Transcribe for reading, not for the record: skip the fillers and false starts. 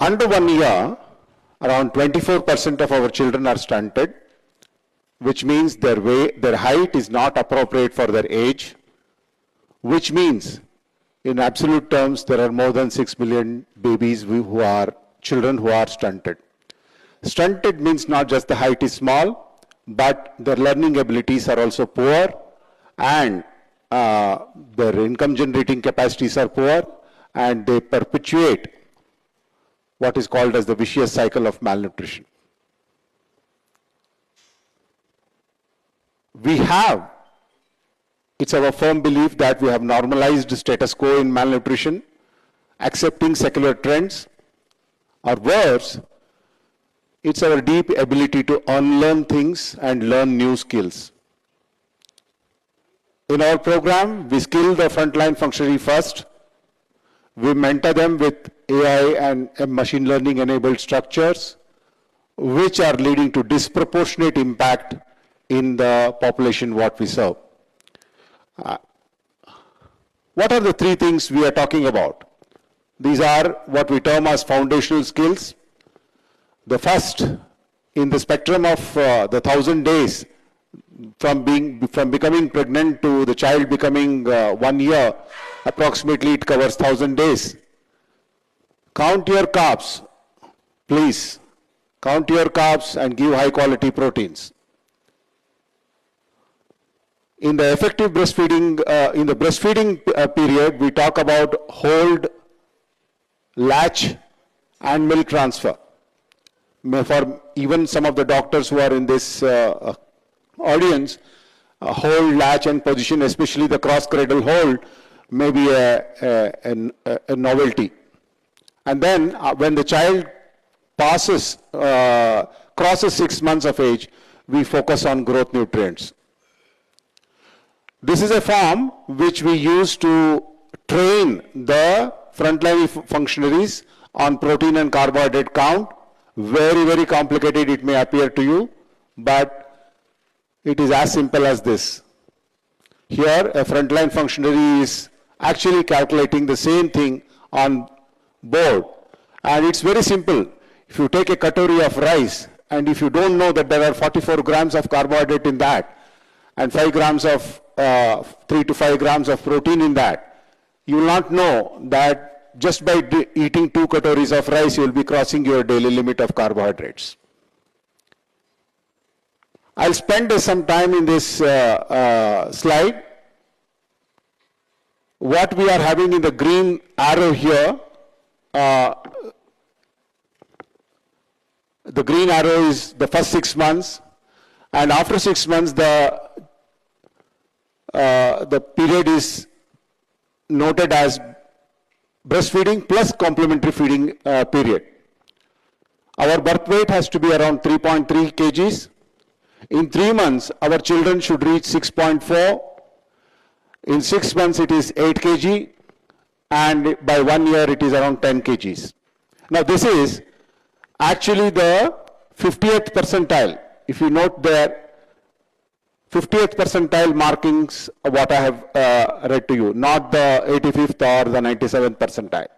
Under 1 year, around 24% of our children are stunted, which means their height is not appropriate for their age, which means in absolute terms, there are more than 6 million babies children who are stunted. Stunted means not just the height is small, but their learning abilities are also poor, and their income generating capacities are poor, and they perpetuate what is called as the vicious cycle of malnutrition. It's our firm belief that we have normalized status quo in malnutrition, accepting secular trends, or worse, it's our deep ability to unlearn things and learn new skills. In our program, we skill the frontline functionary first. We mentor them with AI and machine learning enabled structures, which are leading to disproportionate impact in the population what we serve. What are the three things we are talking about? These are what we term as foundational skills. The first, in the spectrum of the 1,000 days, from becoming pregnant to the child becoming 1 year, approximately it covers 1,000 days. Count your carbs, please. Count your carbs and give high quality proteins. In the effective breastfeeding, in the breastfeeding period, we talk about hold, latch, and milk transfer. For even some of the doctors who are in this audience, hold, latch, and position, especially the cross-cradle hold, may be a novelty. And then when the child crosses 6 months of age, we focus on growth nutrients. This is a form which we use to train the frontline functionaries on protein and carbohydrate count. Very, very complicated it may appear to you, but it is as simple as this. Here, a frontline functionary is actually calculating the same thing on board. And it's very simple. If you take a katori of rice, and if you don't know that there are 44 grams of carbohydrate in that, and 3 to 5 grams of protein in that, you will not know that just by eating 2 katoris of rice, you will be crossing your daily limit of carbohydrates. I'll spend some time in this slide. What we are having in the green arrow here, the green arrow is the first 6 months, and after 6 months, the period is noted as breastfeeding plus complementary feeding period. Our birth weight has to be around 3.3 kgs. In 3 months, our children should reach 6.4. In 6 months, it is 8 kg. And by 1 year, it is around 10 kgs. Now, this is actually the 50th percentile. If you note there, 50th percentile markings, what I have read to you, not the 85th or the 97th percentile.